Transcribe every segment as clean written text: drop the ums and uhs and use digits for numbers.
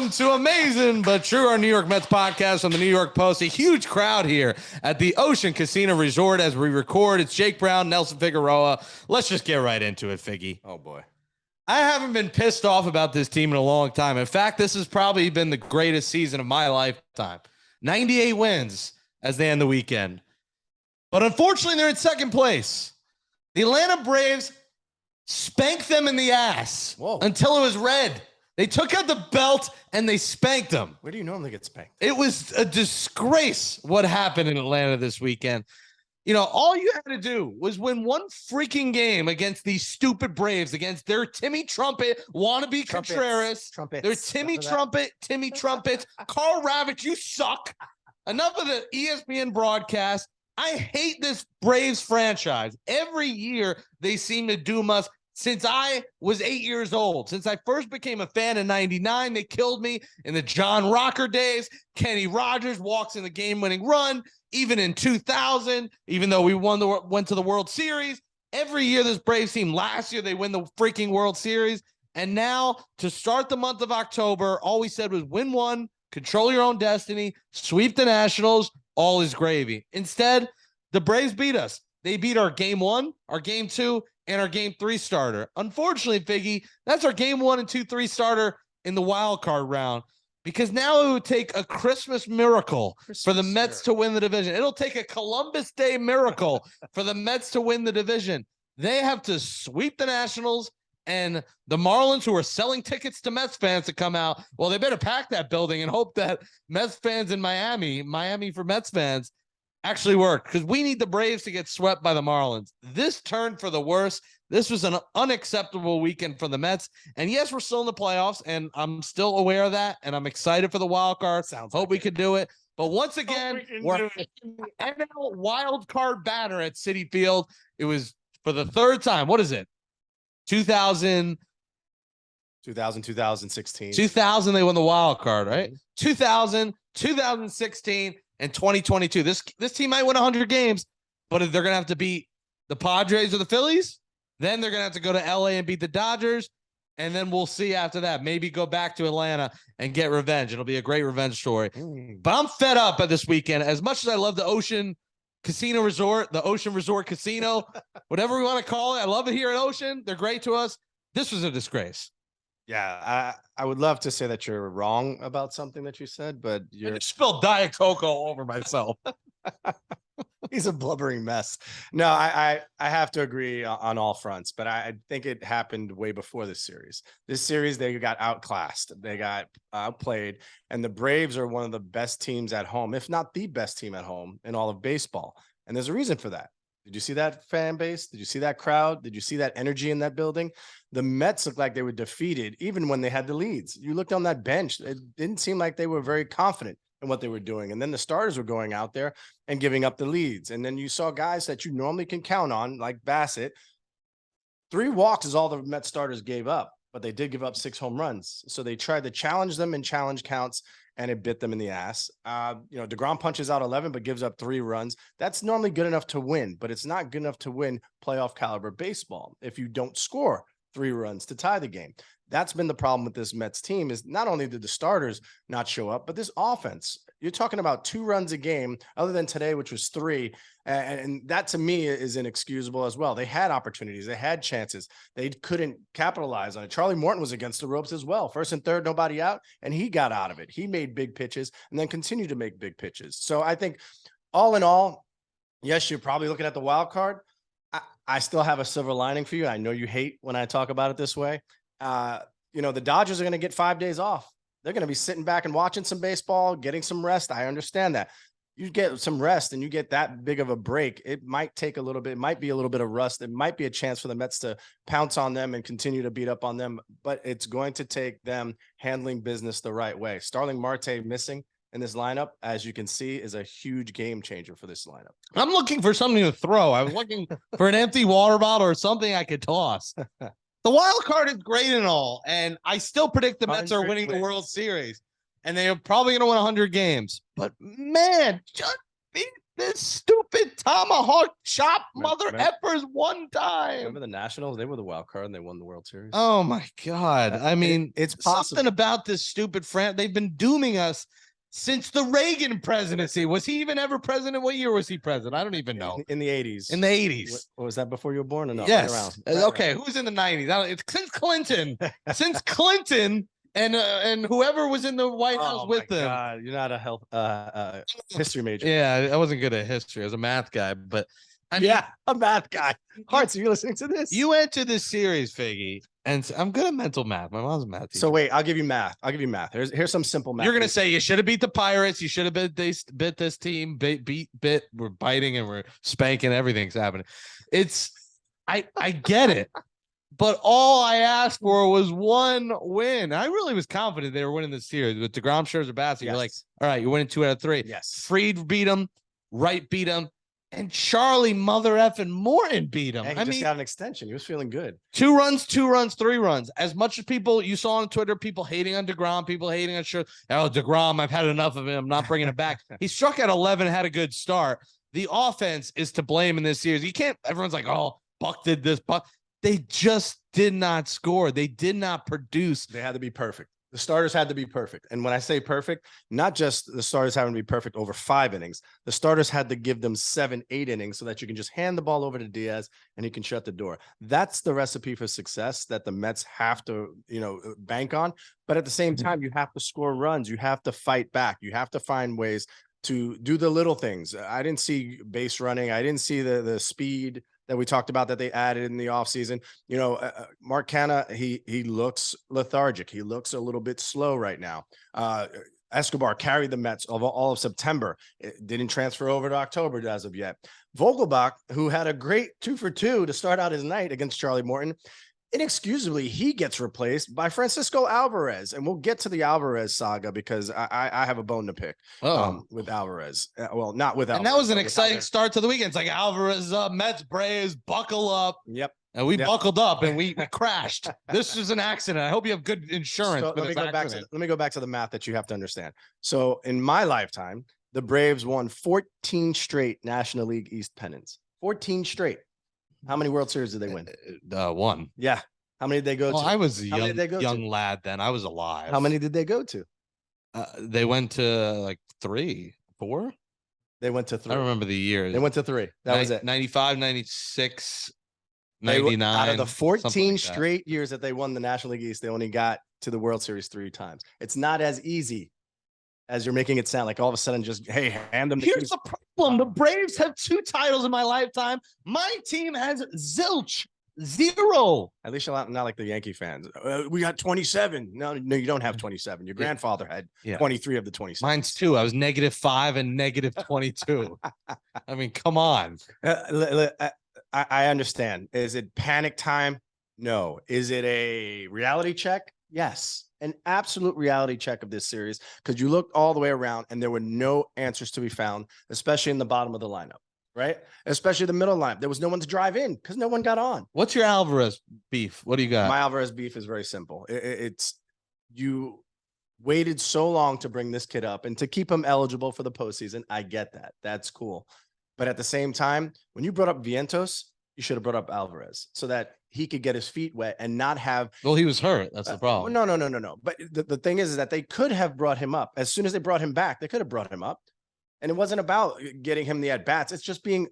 Welcome to Amazin But True, our New York Mets podcast on the New York Post. A huge crowd here at the Ocean Casino Resort as we record. It's Jake Brown, Nelson Figueroa. Let's just get right into it, Figgie. Oh, boy. I haven't been pissed off about this team in a long time. In fact, this has probably been the greatest season of my lifetime. 98 wins as they end the weekend. But unfortunately, they're in second place. The Atlanta Braves spanked them in the ass until it was red. They took out the belt and they spanked them. Where do you normally get spanked? It was a disgrace what happened in Atlanta this weekend. You know, all you had to do was win one freaking game against these stupid Braves, against their Timmy Trumpet, wannabe Contreras, their Timmy Trumpet, Carl Ravitch, you suck. Enough of the ESPN broadcast. I hate this Braves franchise. Every year they seem to doom us. Since I was 8 years old, since I first became a fan in 99, they killed me in the John Rocker days. Kenny Rogers walks in the game-winning run. Even in 2000, even though we went to the World Series, every year this Braves team, last year they win the freaking World Series. And now to start the month of October, all we said was win one, control your own destiny, sweep the Nationals, all is gravy. Instead, the Braves beat us. They beat our game one, our game two, and our game three starter. Unfortunately, Figgy, that's our game 1 and 2, 3 starter in the wild card round, because now it would take a Christmas miracle for the Mets to win the division. It'll take a Columbus Day miracle for the Mets to win the division. They have to sweep the Nationals, and the Marlins, who are selling tickets to Mets fans to come out, well, they better pack that building and hope that Mets fans in Miami for Mets fans, actually work, because we need the Braves to get swept by the Marlins. This turned for the worse. This was an unacceptable weekend for the Mets. And yes, we're still in the playoffs, and I'm still aware of that, and I'm excited for the wild card. Hope we could do it. But once again, we're in the NL wild card banner at Citi Field. It was for the third time. What is it? 2016. 2000, they won the wild card, right? 2000, 2016, and 2022. This team might win 100 games, but if they're going to have to beat the Padres or the Phillies, then they're going to have to go to LA and beat the Dodgers, and then we'll see after that. Maybe go back to Atlanta and get revenge. It'll be a great revenge story. But I'm fed up at this weekend. As much as I love the Ocean Casino Resort, the Ocean Resort Casino, whatever we want to call it, I love it here at Ocean. They're great to us. This was a disgrace. Yeah, I would love to say that you're wrong about something that you said, but I just spilled Diet Coke all over myself. He's a blubbering mess. No, I have to agree on all fronts, but I think it happened way before this series. This series, they got outclassed. They got outplayed, and the Braves are one of the best teams at home, if not the best team at home in all of baseball. And there's a reason for that. Did you see that fan base? Did you see that crowd? Did you see that energy in that building? The Mets looked like they were defeated even when they had the leads. You looked on that bench. It didn't seem like they were very confident in what they were doing. And then the starters were going out there and giving up the leads. And then you saw guys that you normally can count on, like Bassett. 3 walks is all the Mets starters gave up, but they did give up 6 home runs. So they tried to challenge them in challenge counts, and it bit them in the ass. DeGrom punches out 11, but gives up 3 runs. That's normally good enough to win, but it's not good enough to win playoff caliber baseball if you don't score 3 runs to tie the game. That's been the problem with this Mets team, is not only did the starters not show up, but this offense. You're talking about 2 runs a game, other than today, which was 3. And that to me is inexcusable as well. They had opportunities. They had chances. They couldn't capitalize on it. Charlie Morton was against the ropes as well. 1st and 3rd, nobody out, and he got out of it. He made big pitches and then continued to make big pitches. So I think all in all, yes, you're probably looking at the wild card. I still have a silver lining for you. I know you hate when I talk about it this way. The Dodgers are going to get 5 days off. They're going to be sitting back and watching some baseball, getting some rest. I understand that. You get some rest and you get that big of a break. It might take a little bit. It might be a little bit of rust. It might be a chance for the Mets to pounce on them and continue to beat up on them. But it's going to take them handling business the right way. Starling Marte missing in this lineup, as you can see, is a huge game changer for this lineup. I'm looking for something to throw. I was looking for an empty water bottle or something I could toss. The wild card is great and all, and I still predict the Mets are winning the World Series, and they are probably going to win 100 games. But man, just this stupid tomahawk chop mother Remember- effers one time. Remember the Nationals? They were the wild card and they won the World Series. Oh my God. I mean, it's possible. something about this stupid they've been dooming us since the Reagan presidency. Was he even ever president? What year was he president? I don't even know. In the 80s. In the 80s. What was that before you were born or no? Yes. Right around. Okay. Who's in the 90s? It's since Clinton. Since Clinton and whoever was in the White House with them. God, you're not a health history major. Yeah, I wasn't good at history. I was a math guy, but I mean, yeah, a math guy. Hearts, are you listening to this? You enter this series, Figgy, and I'm good at mental math. My mom's a math teacher. So wait, I'll give you math. Here's some simple math. You're gonna say you should have beat the Pirates. You should have bit this team. Bit. We're biting and we're spanking. Everything's happening. I get it. But all I asked for was one win. I really was confident they were winning this series with DeGrom, Scherzer, Bassett. You're like, all right, you're winning 2 out of 3. Yes. Fried beat him, Wright beat him, and Charlie mother effing Morton beat him. He just got an extension. He was feeling good. 2 runs, 3 runs. As much as people you saw on Twitter, people hating on DeGrom, people hating on Scherzer. Oh, DeGrom, I've had enough of him. I'm not bringing it back. He struck at 11, had a good start. The offense is to blame in this series. You can't. Everyone's like, oh, Buck did this, Buck. They just did not score. They did not produce. They had to be perfect. The starters had to be perfect. And when I say perfect, not just the starters having to be perfect over 5 innings, the starters had to give them 7, 8 innings so that you can just hand the ball over to Diaz and he can shut the door. That's the recipe for success that the Mets have to, bank on. But at the same time, you have to score runs. You have to fight back. You have to find ways to do the little things. I didn't see base running. I didn't see the speed that we talked about that they added in the offseason. Mark Canha, he looks lethargic. He looks a little bit slow right now. Escobar carried the Mets all of September. It didn't transfer over to October as of yet. Vogelbach, who had a great 2 for 2 to start out his night against Charlie Morton, inexcusably, he gets replaced by Francisco Alvarez. And we'll get to the Alvarez saga because I have a bone to pick with Alvarez. Well, not with Alvarez. And that was an exciting start to the weekend. It's like Alvarez, Mets, Braves, buckle up. Yep. And we buckled up and we crashed. This is an accident. I hope you have good insurance. So let me go back to the math that you have to understand. So in my lifetime, the Braves won 14 straight National League East pennants. 14 straight. How many World Series did they win? 1. Yeah. How many did they go to? I was a young lad then. I was alive. How many did they go to? They went to like 3, 4. They went to 3. I don't remember the years. They went to 3. That was it. 95, 96, 99. Out of the 14 like straight years that they won the National League East, they only got to the World Series 3 times. It's not as easy as you're making it sound. Like all of a sudden just, hey, hand them. Here's the problem. The Braves have 2 titles in my lifetime. My team has zilch. 0. At least you're not like the Yankee fans. We got 27. No, you don't have 27. Your grandfather had 23 of the 27. Mine's 2. I was -5 and -22. I mean, come on. I understand. Is it panic time? No. Is it a reality check? Yes. An absolute reality check of this series because you looked all the way around and there were no answers to be found, especially in the bottom of the lineup, right? Especially the middle line. There was no one to drive in because no one got on. What's your Alvarez beef? What do you got? My Alvarez beef is very simple. It's you waited so long to bring this kid up and to keep him eligible for the postseason. I get that. That's cool. But at the same time, when you brought up Vientos, you should have brought up Alvarez so that he could get his feet wet and not have. Well, he was hurt. That's the problem. No. But the thing is that they could have brought him up as soon as they brought him back. They could have brought him up, and it wasn't about getting him the at bats. It's just being,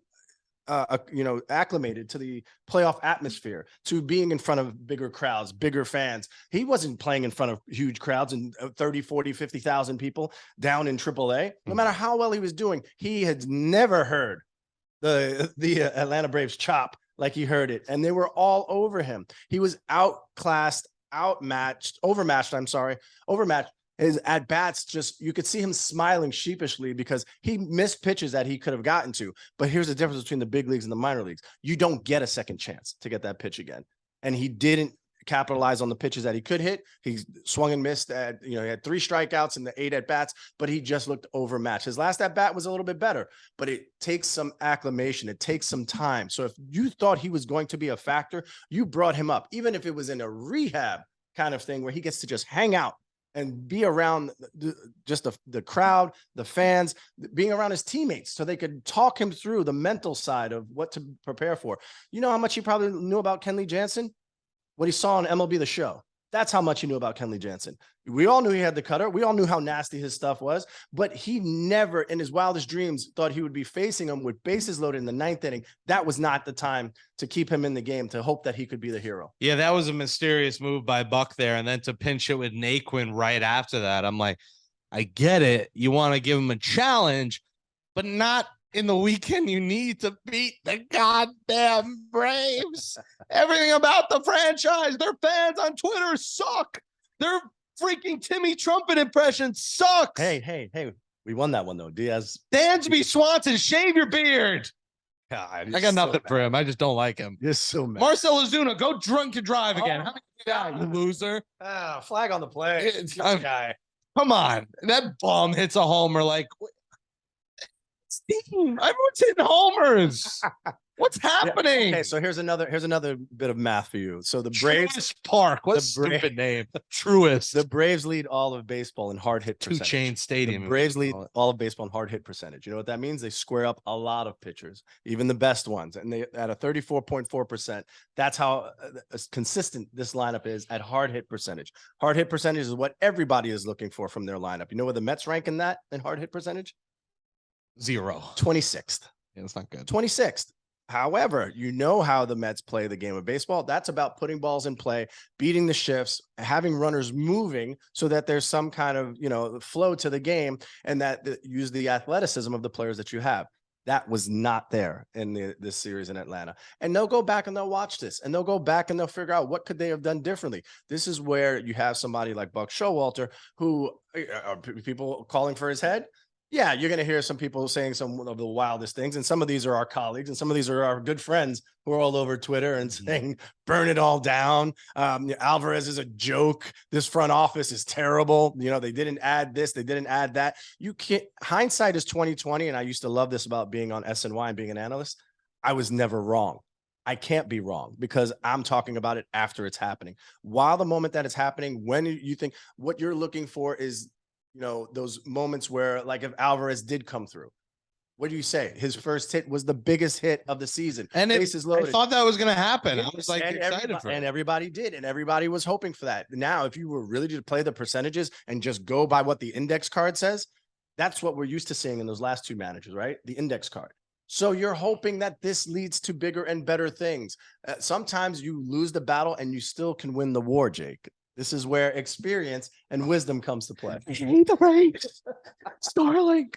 acclimated to the playoff atmosphere, to being in front of bigger crowds, bigger fans. He wasn't playing in front of huge crowds and 30, 40, 50,000 people down in AAA. No matter how well he was doing, he had never heard the Atlanta Braves chop like he heard it, and they were all over him. He was outclassed, overmatched. His at bats, just you could see him smiling sheepishly because he missed pitches that he could have gotten to. But here's the difference between the big leagues and the minor leagues: you don't get a second chance to get that pitch again, and he didn't capitalize on the pitches that he could hit. He swung and missed at, he had 3 strikeouts in the 8 at bats, but he just looked overmatched. His last at bat was a little bit better, but it takes some acclimation. It takes some time. So if you thought he was going to be a factor, you brought him up, even if it was in a rehab kind of thing where he gets to just hang out and be around just the crowd, the fans, being around his teammates so they could talk him through the mental side of what to prepare for. You know how much he probably knew about Kenley Jansen? What he saw on MLB The Show. That's how much he knew about Kenley Jansen. We all knew he had the cutter. We all knew how nasty his stuff was, but he never in his wildest dreams thought he would be facing him with bases loaded in the 9th inning. That was not the time to keep him in the game, to hope that he could be the hero. Yeah, that was a mysterious move by Buck there. And then to pinch it with Naquin right after that, I'm like, I get it. You want to give him a challenge, but not in the weekend you need to beat the goddamn Braves. Everything about the franchise, their fans on Twitter suck. Their freaking Timmy Trumpet impression sucks. Hey, we won that one though. Diaz. Dansby Swanson, shave your beard. God, I got nothing for him. I just don't like him. You're so mad. Marcell Ozuna, go drunk and drive again. How many you loser? Flag on the play. Guy. Come on. That bomb hits a homer like Steve, everyone's hitting homers. What's happening? Okay, so here's another bit of math for you. So the Braves Truist Park. What a stupid name. Truist. The Braves lead all of baseball in hard hit percentage. 2 Chain Stadium. The Braves lead all of baseball in hard hit percentage. You know what that means? They square up a lot of pitchers, even the best ones, and they at a 34.4%. That's how consistent this lineup is at hard hit percentage. Hard hit percentage is what everybody is looking for from their lineup. You know where the Mets rank in that in hard hit percentage? 0. 26th. Yeah, that's not good. 26th. However, you know how the Mets play the game of baseball. That's about putting balls in play, beating the shifts, having runners moving so that there's some kind of, flow to the game, and that use the athleticism of the players that you have. That was not there in this series in Atlanta. And they'll go back and they'll watch this, and they'll go back and they'll figure out what could they have done differently. This is where you have somebody like Buck Showalter, who are people calling for his head. Yeah, you're going to hear some people saying some of the wildest things. And some of these are our colleagues, and some of these are our good friends who are all over Twitter and saying, burn it all down. Alvarez is a joke. This front office is terrible. They didn't add this. They didn't add that. You can't. Hindsight is 2020. And I used to love this about being on SNY and being an analyst. I was never wrong. I can't be wrong because I'm talking about it after it's happening. While the moment that it's happening, when you think what you're looking for is those moments where, like, if Alvarez did come through, what do you say? His first hit was the biggest hit of the season. And I thought that was going to happen. I was excited for it. And everybody did. And everybody was hoping for that. Now, if you were really to play the percentages and just go by what the index card says, that's what we're used to seeing in those last 2 managers, right? The index card. So you're hoping that this leads to bigger and better things. Sometimes you lose the battle and you still can win the war, Jake. This is where experience and wisdom comes to play. I hate the Braves. Starling,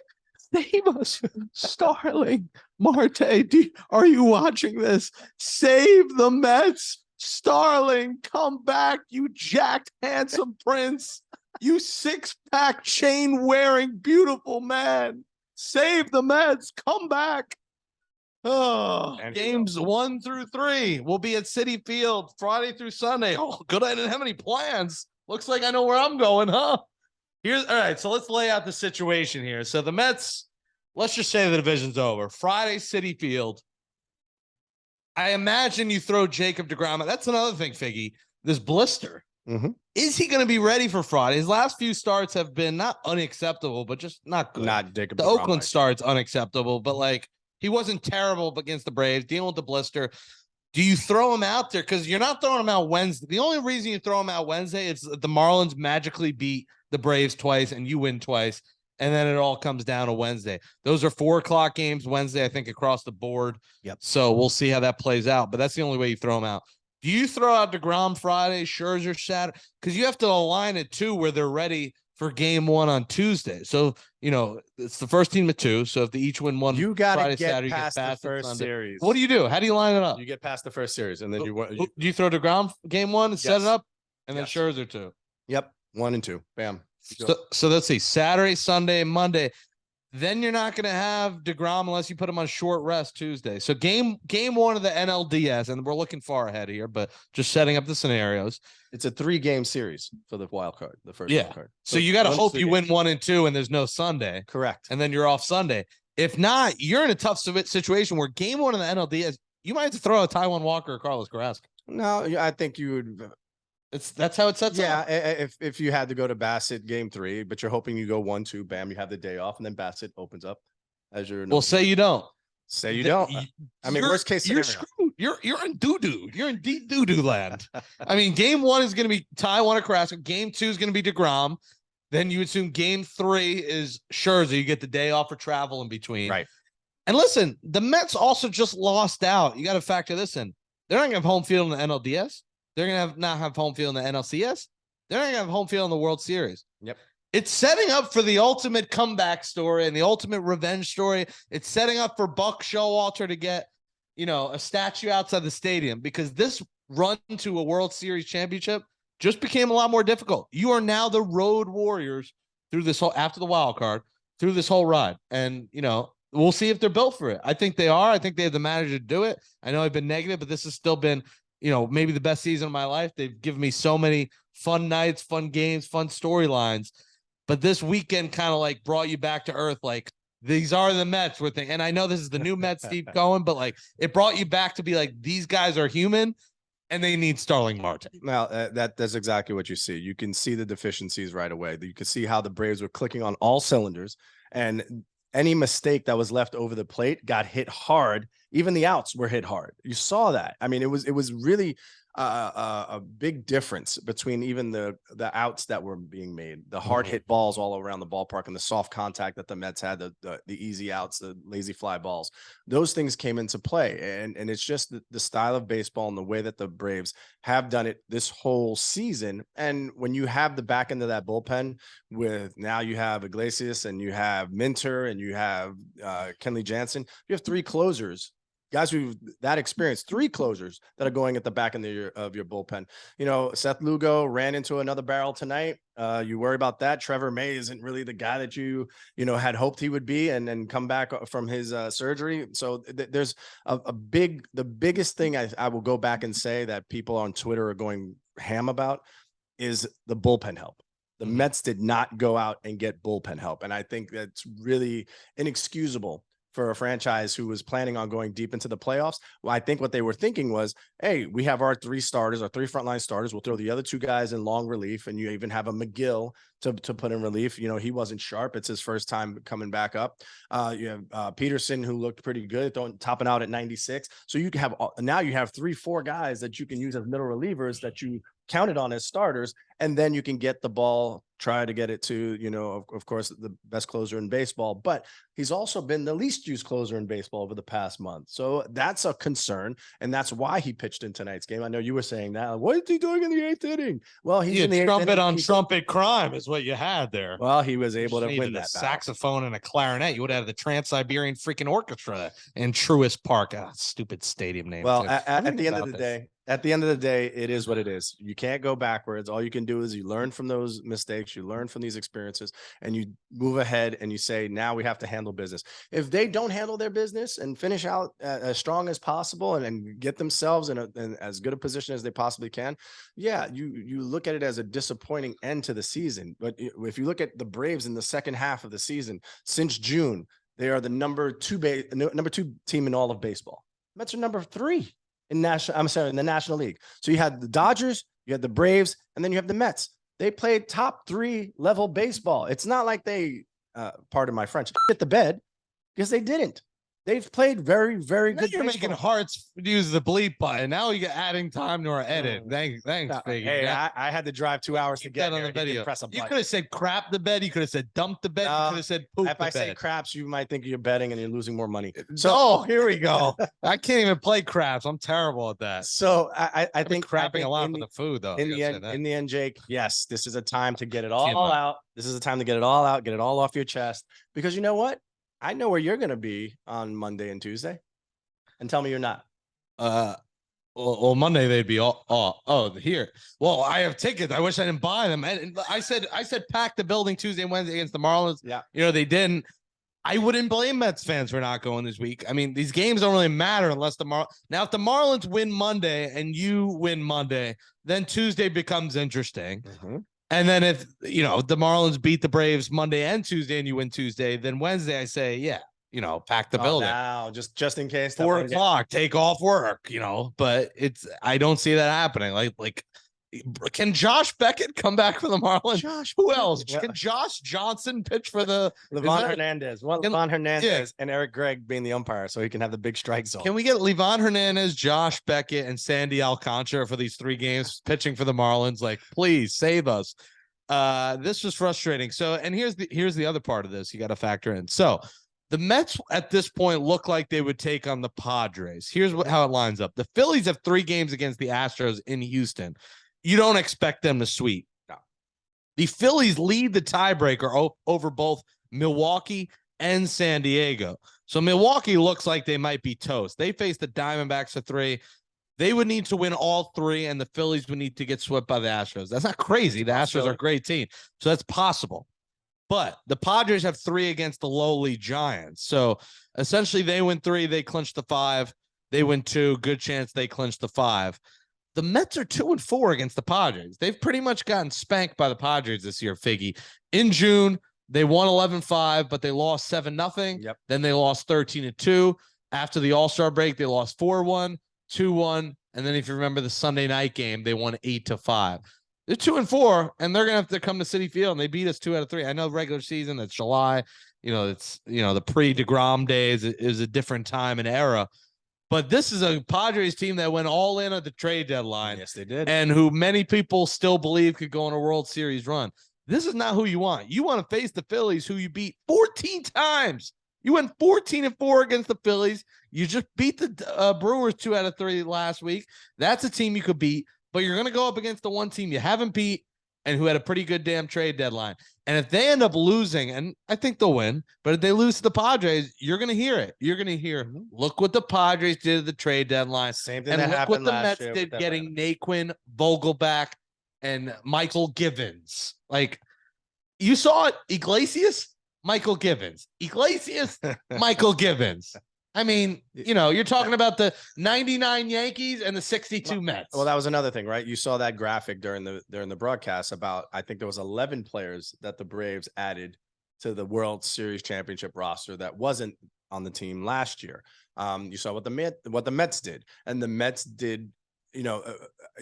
save us. Starling, Marte, are you watching this? Save the Mets. Starling, come back, you jacked, handsome prince. You 6-pack chain-wearing, beautiful man. Save the Mets. Come back. Oh, games 1 through 3 will be at Citi Field Friday through Sunday. Oh, good. I didn't have any plans. Looks like I know where I'm going, huh? All right. So let's lay out the situation here. So the Mets, let's just say the division's over. Friday, Citi Field. I imagine you throw Jacob deGrom. That's another thing, Figgy. This blister. Mm-hmm. Is he going to be ready for Friday? His last few starts have been not unacceptable, but just not good. Not Jacob. The Oakland start's unacceptable, but he wasn't terrible against the Braves, dealing with the blister. Do you throw him out there? Because you're not throwing him out Wednesday. The only reason you throw him out Wednesday is the Marlins magically beat the Braves twice and you win twice, and then it all comes down to Wednesday. Those are 4:00 games Wednesday, I think, across the board. Yep. So we'll see how that plays out, but that's the only way you throw him out. Do you throw out DeGrom Friday, Scherzer Saturday? Because you have to align it too where they're ready for game 1 on Tuesday. So, it's the first team of 2. So if they each win one, you got to get Saturday, past the first series. What do you do? How do you line it up? You get past the first series, and then do you throw DeGrom game 1 and set it up, and then Scherzer 2? Yep, 1 and 2. Bam. So let's see, Saturday, Sunday, and Monday. Then you're not going to have DeGrom unless you put him on short rest Tuesday. So game 1 of the NLDS, and we're looking far ahead here, but just setting up the scenarios. It's a 3-game series for the wild card, the first wild card. So you got to hope you win 1 and 2, and there's no Sunday. Correct. And then you're off Sunday. If not, you're in a tough situation where game 1 of the NLDS, you might have to throw a Taijuan Walker or Carlos Carrasco. No, I think you would. That's how it sets Yeah, up. if you had to go to Bassett game 3, but you're hoping you go 1-2, bam, you have the day off, and then Bassett opens up as your Well, say you don't. Say you don't. I mean, worst case scenario. You're screwed. You're in doo-doo. You're in deep doo-doo land. I mean, game 1 is going to be Taijuan Carrasco. Game 2 is going to be DeGrom. Then you assume game 3 is Scherzer. You get the day off for travel in between. Right. And listen, the Mets also just lost out. You got to factor this in. They're not going to have home field in the NLDS. They're going to not have home field in the NLCS. They're not going to have home field in the World Series. Yep. It's setting up for the ultimate comeback story and the ultimate revenge story. It's setting up for Buck Showalter to get, a statue outside the stadium, because this run to a World Series championship just became a lot more difficult. You are now the road warriors through this whole, after the wild card, through this whole ride. And, we'll see if they're built for it. I think they are. I think they have the manager to do it. I know I've been negative, but this has still been, maybe the best season of my life. They've given me so many fun nights, fun games, fun storylines. But this weekend kind of like brought you back to earth. Like, these are the Mets with it. And I know this is the new Mets, Steve Cohen, but like it brought you back to be like, these guys are human and they need Starling Marte. Now, that's exactly what you see. You can see the deficiencies right away. You can see how the Braves were clicking on all cylinders, and any mistake that was left over the plate got hit hard. Even the outs were hit hard. You saw that. I mean, it was really a big difference between even the outs that were being made, the hard hit balls all around the ballpark, and the soft contact that the Mets had, the easy outs, the lazy fly balls. Those things came into play, and it's just the style of baseball and the way that the Braves have done it this whole season. And when you have the back end of that bullpen, with now you have Iglesias and you have Minter and you have Kenley Jansen, you have 3 closers. Guys who that experience, 3 closers that are going at the back end of your bullpen. Seth Lugo ran into another barrel tonight. You worry about that. Trevor May isn't really the guy that you had hoped he would be, and then come back from his surgery. So there's the biggest thing I will go back and say that people on Twitter are going ham about is the bullpen help. The Mets did not go out and get bullpen help, and I think that's really inexcusable for a franchise who was planning on going deep into the playoffs. Well, I think what they were thinking was, hey, we have our 3 starters, our 3 frontline starters. We'll throw the other 2 guys in long relief, and you even have a McGill to put in relief. He wasn't sharp. It's his first time coming back up. You have Peterson, who looked pretty good, topping out at 96. So you can have now you have 3-4 guys that you can use as middle relievers that you counted on as starters, and then you can get the ball, try to get it to, of course, the best closer in baseball, but he's also been the least used closer in baseball over the past month. So that's a concern, and that's why he pitched in tonight's game. I know you were saying that. What is he doing in the 8th inning? Well, he's in the 8th trumpet inning. on trumpet crime is what you had there. Well, he was able to win that saxophone and a clarinet. You would have the Trans-Siberian freaking Orchestra in Truist Park. Stupid stadium name. Well, at the end of the day, it is what it is. You can't go backwards. All you can do is you learn from those mistakes, you learn from these experiences, and you move ahead and you say, now we have to handle business. If they don't handle their business and finish out as strong as possible and get themselves in as good a position as they possibly can, yeah, you look at it as a disappointing end to the season. But if you look at the Braves in the second half of the season, since June, they are the number 2 team in all of baseball. Mets are number 3 in the National League. So you had the Dodgers, you had the Braves, and then you have the Mets. They played top 3 level baseball. It's not like they, pardon my French, hit the bed, because they didn't. They've played very, very good. You're making Hearts use the bleep button. Now you're adding time to our edit. Thanks, Figgie. Hey, I had to drive 2 hours to get on the video. Press a button. You could have said crap the bed. You could have said dump the bed. You could have said poop the bed. If I say craps, you might think you're betting and you're losing more money. So here we go. I can't even play craps. I'm terrible at that. So I think crapping a lot for the food, though. In the end, Jake, yes, this is a time to get it all out. This is a time to get it all out, get it all off your chest, because you know what? I know where you're going to be on Monday and Tuesday, and tell me you're not. Well, Monday they'd be here. Well, I have tickets. I wish I didn't buy them. And I said pack the building Tuesday and Wednesday against the Marlins. Yeah, they didn't. I wouldn't blame Mets fans for not going this week. I mean, these games don't really matter unless now if the Marlins win Monday and you win Monday, then Tuesday becomes interesting. Mm-hmm. And then if, the Marlins beat the Braves Monday and Tuesday and you win Tuesday, then Wednesday I say, yeah, pack the building. Now, just in case. 4 o'clock, take off work, but I don't see that happening. Like Can Josh Beckett come back for the Marlins? Who else? Yeah. Can Josh Johnson pitch for the Levon Hernandez? Levon Hernandez yeah. and Eric Gregg being the umpire, so he can have the big strike zone. Can we get Levon Hernandez, Josh Beckett, and Sandy Alcantara for these 3 games pitching for the Marlins? Like, please save us. This was frustrating. So, and here's the other part of this you got to factor in. So, the Mets at this point look like they would take on the Padres. Here's how it lines up. The Phillies have 3 games against the Astros in Houston. You don't expect them to sweep. No. The Phillies lead the tiebreaker over both Milwaukee and San Diego. So Milwaukee looks like they might be toast. They face the Diamondbacks for 3. They would need to win all 3, and the Phillies would need to get swept by the Astros. That's not crazy. The Astros are a great team. So that's possible. But the Padres have 3 against the lowly Giants. So essentially they win 3, they clinch the 5. They win 2, good chance they clinch the 5. The Mets are 2-4 against the Padres. They've pretty much gotten spanked by the Padres this year, Figgy. In June, they won 11-5, but they lost 7-0. Yep. Then they lost 13-2. After the All-Star break, they lost 4-1, 2-1, and then if you remember the Sunday night game, they won 8-5. They're 2-4, and they're gonna have to come to Citi Field, and they beat us 2 out of 3. I know regular season, that's July. It's the pre-DeGrom days is a different time and era. But this is a Padres team that went all in at the trade deadline. Yes, they did. And who many people still believe could go on a World Series run. This is not who you want. You want to face the Phillies, who you beat 14 times. You went 14-4 against the Phillies. You just beat the Brewers 2 out of 3 last week. That's a team you could beat. But you're going to go up against the one team you haven't beat and who had a pretty good damn trade deadline. And if they end up losing, and I think they'll win, but if they lose to the Padres, you're going to hear it. You're going to hear, look what the Padres did at the trade deadline. Same thing and that look happened what the last Mets year did getting Naquin, Vogelback, and Michael Givens. Like, you saw it, Iglesias, Michael Givens. Iglesias, Michael Givens. I mean, you're talking about the 99 Yankees and the 62 Mets. Well, that was another thing, right? You saw that graphic during the broadcast about, I think there was 11 players that the Braves added to the World Series championship roster that wasn't on the team last year. You saw what the Mets did, and the Mets did,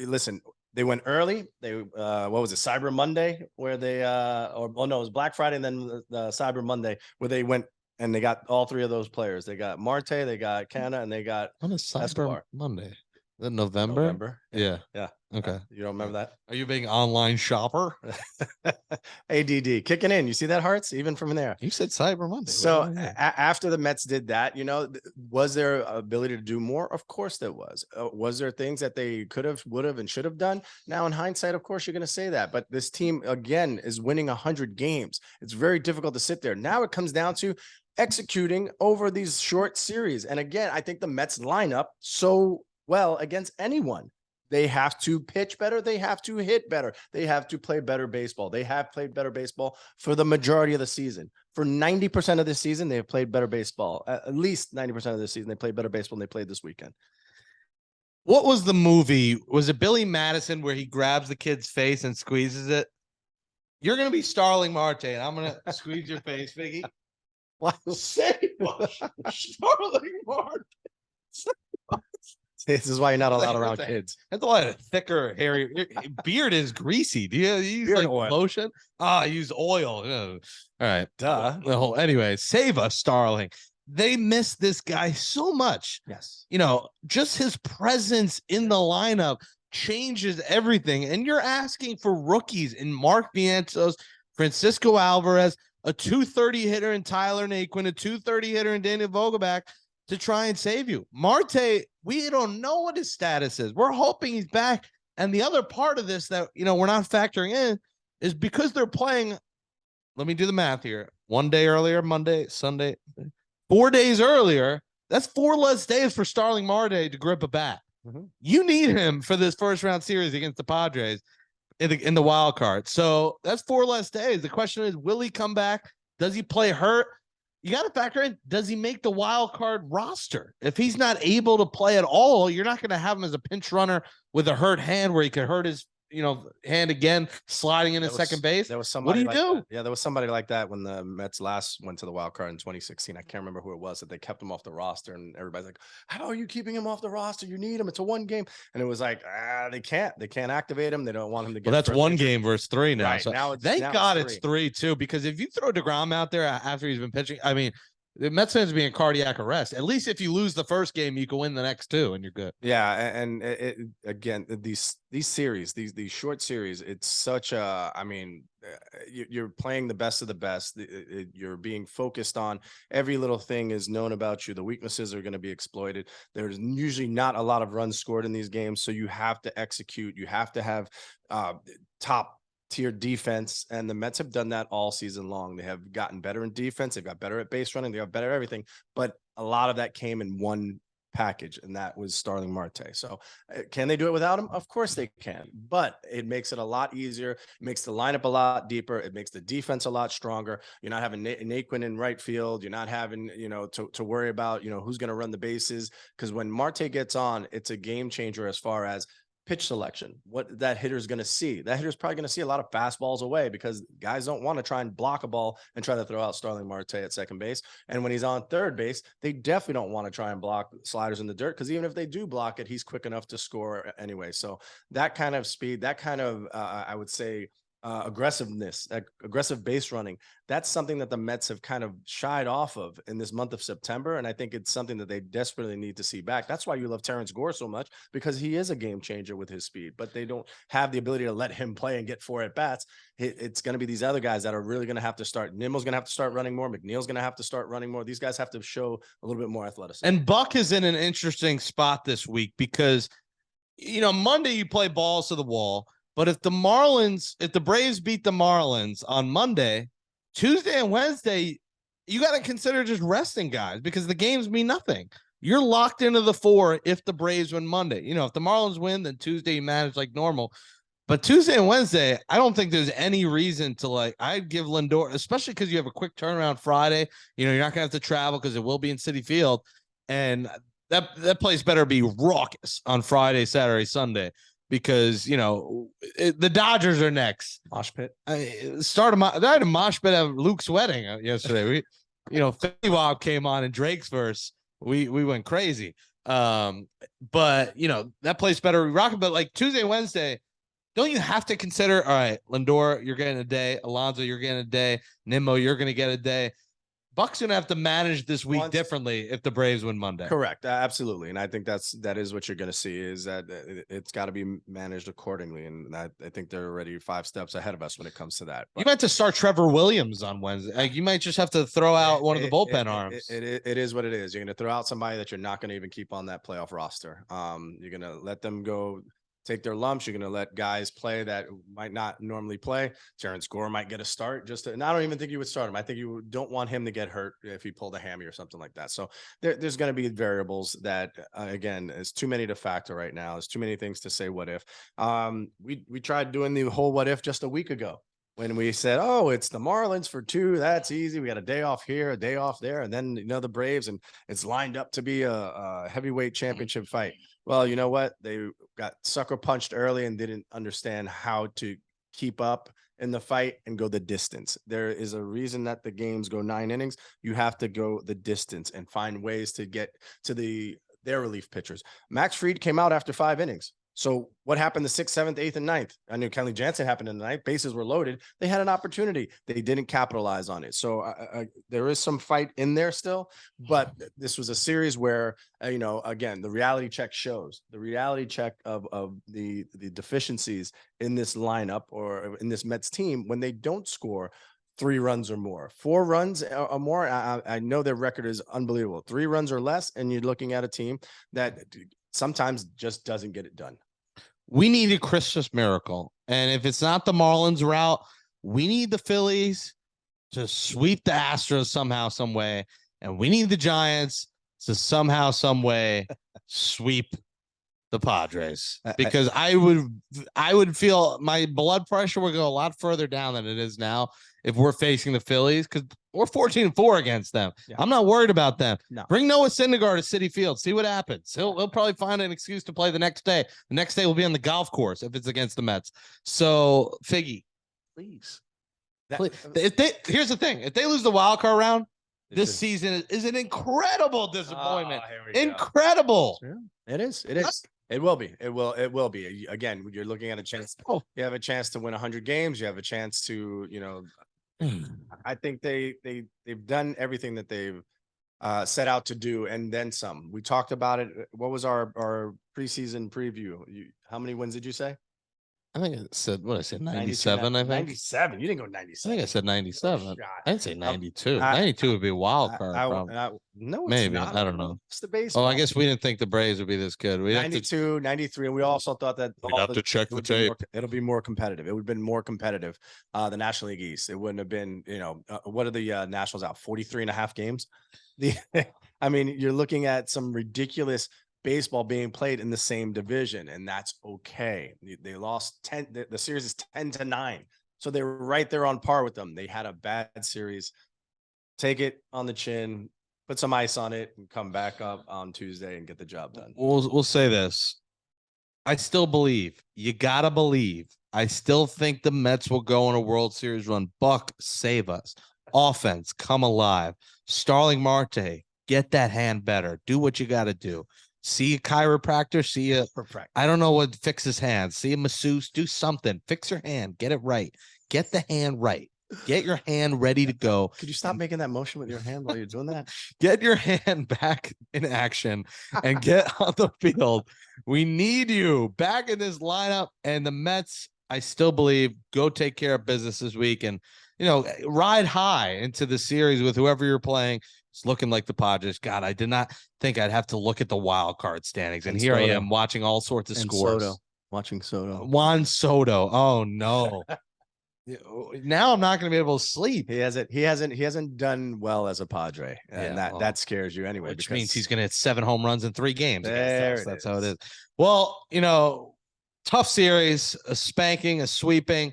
listen, they went early. They what was it, Cyber Monday, where they it was Black Friday and then the Cyber Monday where they went. And they got all 3 of those players. They got Marte, they got Canna, and they got on a Cyber Escobar. Monday. Is that November? Yeah. Okay. You don't remember that? Are you a big online shopper? ADD kicking in. You see that, Hearts? Even from there. You said Cyber Monday. So after the Mets did that, was there ability to do more? Of course there was. Was there things that they could have, would have, and should have done? Now, in hindsight, of course, you're going to say that. But this team, again, is winning 100 games. It's very difficult to sit there. Now it comes down to executing over these short series. And again, I think the Mets line up so well against anyone. They have to pitch better. They have to hit better. They have to play better baseball. They have played better baseball for the majority of the season. For 90% of the season, they have played better baseball. At least 90% of the season, they played better baseball than they played this weekend. What was the movie? Was it Billy Madison where he grabs the kid's face and squeezes it? You're going to be Starling Marte, and I'm going to squeeze your face, Figgy. What? Save us, Starling Marte. This is why you're not allowed around kids. That's a lot of thicker, hairy. Your beard is greasy. Do you use Beard like oil. lotion? I use oil. Ugh. All right. Duh. Well, anyway, save us, Starling. They miss this guy so much. Yes. Just his presence in the lineup changes everything. And you're asking for rookies in Mark Vientos, Francisco Alvarez, a 230 hitter in Tyler Naquin, a 230 hitter in Daniel Vogelback to try and save you. Marte, we don't know what his status is. We're hoping he's back. And the other part of this that, we're not factoring in is because they're playing, let me do the math here. 1 day earlier, Monday, Sunday, 4 days earlier. That's 4 less days for Starling Marte to grip a bat. Mm-hmm. You need him for this first round series against the Padres in the wild card. So that's 4 less days. The question is, will he come back? Does he play hurt? You got to factor in, does he make the wild card roster? If he's not able to play at all, you're not going to have him as a pinch runner with a hurt hand where he could hurt his hand again, sliding into second base. There was What do somebody you like do? that. Yeah, there was somebody like that when the Mets last went to the wild card in 2016. I can't remember who it was that they kept him off the roster, and everybody's like, "How are you keeping him off the roster? You need him. It's a one game." And it was like, they can't activate him. They don't want him to get. Well, that's further one injured. game versus three now. Right So now, thank now God it's three too, because if you throw DeGrom out there after he's been pitching, I mean, the Mets fans be in cardiac arrest. At least if you lose the first game, you can win the next two, and you're good. Yeah, and again, these series, these short series, it's such a. I mean, you're playing the best of the best. You're being focused on every little thing is known about you. The weaknesses are going to be exploited. There's usually not a lot of runs scored in these games, so you have to execute. You have to have top tier defense, and the Mets have done that all season long. They have gotten better in defense. They've got better at base running. They got better at everything, but a lot of that came in one package, and that was Starling Marte. So can they do it without him? Of course they can, but it makes it a lot easier. It makes the lineup a lot deeper. It makes the defense a lot stronger. You're not having Naquin in right field. You're not having, to worry about, who's going to run the bases, because when Marte gets on, it's a game changer as far as pitch selection, what that hitter's going to see. That hitter's probably going to see a lot of fastballs away, because guys don't want to try and block a ball and try to throw out Starling Marte at second base. And when he's on third base, they definitely don't want to try and block sliders in the dirt, because even if they do block it, he's quick enough to score anyway. So that kind of speed, that kind of, I would say, aggressiveness, aggressive base running, that's something that the Mets have kind of shied off of in this month of September. And I think it's something that they desperately need to see back. That's why you love Terrence Gore so much, because he is a game changer with his speed, but they don't have the ability to let him play and get 4 at bats. It's going to be these other guys that are really going to have to start. Nimmo's going to have to start running more. McNeil's going to have to start running more. These guys have to show a little bit more athleticism. And Buck is in an interesting spot this week because, Monday you play balls to the wall. But if the Braves beat the Marlins on Monday, Tuesday and Wednesday, you got to consider just resting guys, because the games mean nothing. You're locked into the 4 if the Braves win Monday. If the Marlins win, then Tuesday you manage like normal. But Tuesday and Wednesday, I don't think there's any reason to I'd give Lindor, especially because you have a quick turnaround Friday. You're not going to have to travel because it will be in Citi Field. And that place better be raucous on Friday, Saturday, Sunday. Because the Dodgers are next. Mosh pit. I had a mosh pit at Luke's wedding yesterday. Figueroa came on in Drake's verse. We went crazy. But that place better be rocking. But like Tuesday, Wednesday, don't you have to consider? All right, Lindor, you're getting a day. Alonso, you're getting a day. Nimmo, you're going to get a day. Buck's gonna have to manage this week differently if the Braves win Monday. Correct, absolutely, and I think that is what you're going to see, is that it's got to be managed accordingly, and I think they're already 5 steps ahead of us when it comes to that. But you might have to start Trevor Williams on Wednesday. You might just have to throw out one of the bullpen arms. It is what it is. You're going to throw out somebody that you're not going to even keep on that playoff roster. You're going to let them go. Take their lumps. You're going to let guys play that might not normally play. Terrence Gore might get a start. And I don't even think you would start him. I think you don't want him to get hurt if he pulled a hammy or something like that. So there's going to be variables that, again, is too many to factor right now. There's too many things to say what if. We tried doing the whole what if just a week ago, when we said, oh, it's the Marlins for 2. That's easy. We got a day off here, a day off there. And then, the Braves, and it's lined up to be a heavyweight championship fight. Well, you know what? They got sucker punched early and didn't understand how to keep up in the fight and go the distance. There is a reason that the games go 9 innings. You have to go the distance and find ways to get to their relief pitchers. Max Fried came out after 5 innings. So what happened the 6th, 7th, 8th, and 9th? I knew Kenley Jansen happened in the 9th. Bases were loaded. They had an opportunity. They didn't capitalize on it. So there is some fight in there still. But this was a series where, again, the reality check shows. The reality check of the deficiencies in this lineup or in this Mets team when they don't score 3 runs or more, 4 runs or more. I know their record is unbelievable. 3 runs or less, and you're looking at a team that sometimes just doesn't get it done. We need a Christmas miracle. And if it's not the Marlins route, we need the Phillies to sweep the Astros somehow, some way. And we need the Giants to somehow, some way sweep the Padres, because I would feel my blood pressure would go a lot further down than it is now if we're facing the Phillies, because we're 14-4 against them. Yeah. I'm not worried about them. No. Bring Noah Syndergaard to Citi Field. See what happens. He'll probably find an excuse to play the next day. The next day will be on the golf course if it's against the Mets. So Figgy, please. Here's the thing: if they lose the wild card round, this season is an incredible disappointment. Incredible. It is. It is. It will be. It will be. Again, you're looking at a chance. You have a chance to win 100 games. You have a chance to, I think they've done everything that they've set out to do, and then some. We talked about it. What was our preseason preview? How many wins did you say? I think I said, what I said, 97, I think. 97. You didn't go 97. I think I said 97. I didn't say 92. 92 would be a wild card. No, it's maybe. not. I don't know. It's the baseball. Oh, I guess we didn't think the Braves would be this good. 92, 93. And we also thought that we'd have to check the tape. It'll be more competitive. It would have been more competitive. The National League East. It wouldn't have been, what are the Nationals out? 43 and a half games. I mean, you're looking at some ridiculous baseball being played in the same division, and that's okay. They lost 10. The series is 10-9, so they were right there on par with them. They had a bad series. Take it on the chin, put some ice on it, and come back up on Tuesday and get the job done. We'll say this: I still believe. You gotta believe. I still think the Mets will go on a World Series run. Buck, save us. Offense, come alive. Starling Marte, get that hand better. Do what you got to do. See a chiropractor, I don't know what, fix his hands. See a masseuse, do something. Fix your hand, get it right. Get the hand right. Get your hand ready to go. Could you stop making that motion with your hand while you're doing that? Get your hand back in action and get on the field. We need you back in this lineup. And the Mets, I still believe, go take care of business this week and, ride high into the series with whoever you're playing. It's looking like the Padres. God, I did not think I'd have to look at the wild card standings. And here I am watching all sorts of scores. Watching Soto. Juan Soto. Oh no. Now I'm not going to be able to sleep. He hasn't done well as a Padre. And that scares you anyway. Which means he's going to hit 7 home runs in 3 games. That's how it is. Well, tough series, a spanking, a sweeping.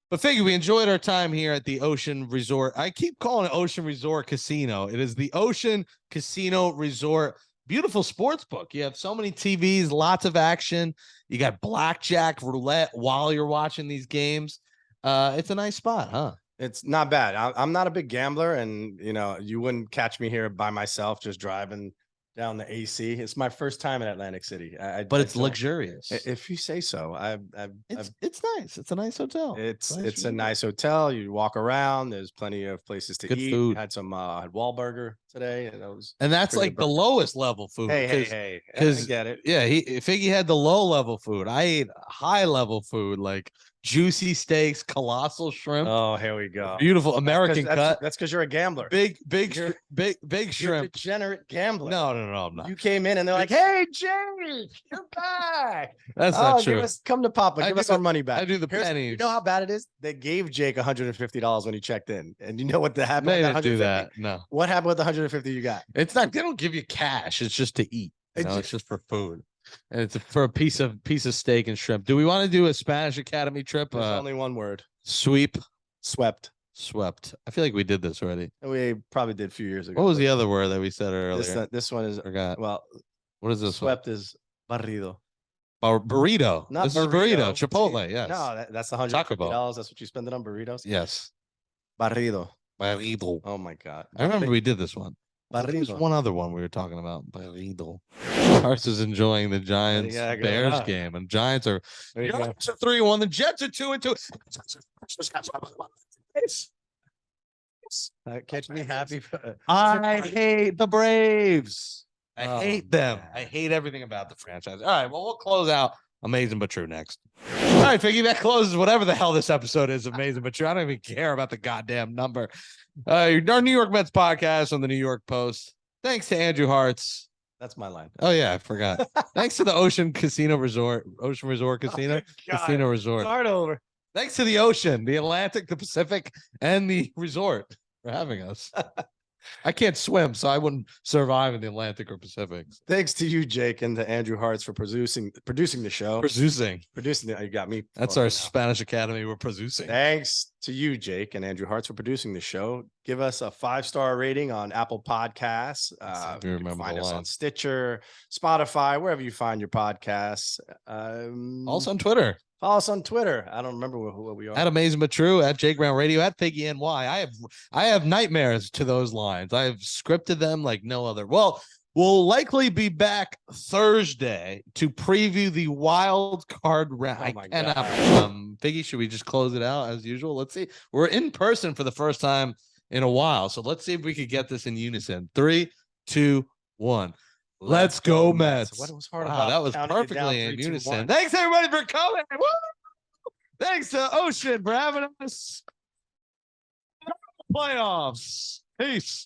But Figure, we enjoyed our time here at the Ocean Resort. I keep calling it Ocean Resort Casino. It is the Ocean Casino Resort. Beautiful sports book. You have so many TVs, lots of action. You got blackjack, roulette while you're watching these games. It's a nice spot, huh? It's not bad. I'm not a big gambler, and you wouldn't catch me here by myself just driving down the AC. It's my first time in Atlantic City. But it's luxurious. If you say so. It's nice. It's a nice hotel. It's a nice hotel. You walk around. There's plenty of places to eat. Food. Had some Wahlburger today, and that's like the lowest level food. Hey, I get it. Yeah, Figgy had the low level food. I ate high level food like juicy steaks, colossal shrimp. Oh, here we go. Beautiful American cut. That's because you're a gambler. Big shrimp. You're a degenerate gambler. No, I'm not. You came in and they're like, "Hey, Jake, you're back." That's not true. Come to Papa. Give us our money back. I do the pennies. You know how bad it is? They gave Jake $150 when he checked in, and you know what happened? They didn't do that. No. What happened with the $150 you got? It's not. They don't give you cash. It's just to eat. It's just for food. And it's for a piece of steak and shrimp. Do we want to do a Spanish Academy trip? There's only one word. Swept. I feel like we did this already. We probably did a few years ago. What was the other word that we said earlier? This one is. Forgot. Well, what is this? Swept is barrido. Burrito. Not this burrito. Is burrito. Chipotle. Yes. No, that's $150. That's what you spend it on burritos. Yes. Barrido. Oh my God. I remember we did this one. There's one other one we were talking about. Barrido. Hars is enjoying the Giants Bears game, and Giants are 3-1. The Jets are 2-2. Catch me happy. I hate the Braves. I hate them. I hate everything about the franchise. All right, well, we'll close out Amazing But True next. All right, Figgy, that closes whatever the hell this episode is. Amazing But True. I don't even care about the goddamn number. Our New York Mets podcast on the New York Post. Thanks to Andrew Hartz. That's my line. Oh yeah, I forgot. Thanks to the Ocean Resort Casino, Casino Resort. Start over. Thanks to the ocean, the Atlantic, the Pacific, and the resort for having us. I can't swim, so I wouldn't survive in the Atlantic or Pacific. Thanks to you, Jake, and to Andrew Hartz for producing the show. Producing. You got me. That's our Spanish Academy. We're producing. Thanks to you, Jake, and Andrew Hartz for producing the show. Give us a 5-star rating on Apple Podcasts. You can find us on Stitcher, Spotify, wherever you find your podcasts. Also on Twitter. Follow us on Twitter. I don't remember what we are. At Amazin But True, at Jake Brown Radio, at Figgie NY. I have nightmares to those lines. I have scripted them like no other. Well, we'll likely be back Thursday to preview the wild card round. Oh my God. Figgie, should we just close it out as usual? Let's see. We're in person for the first time in a while, so let's see if we could get this in unison. 3, 2, 1. Let's go, Mets. What was hard about that was perfectly in unison. Thanks, everybody, for coming. Woo! Thanks to Ocean for having us. Playoffs. Peace.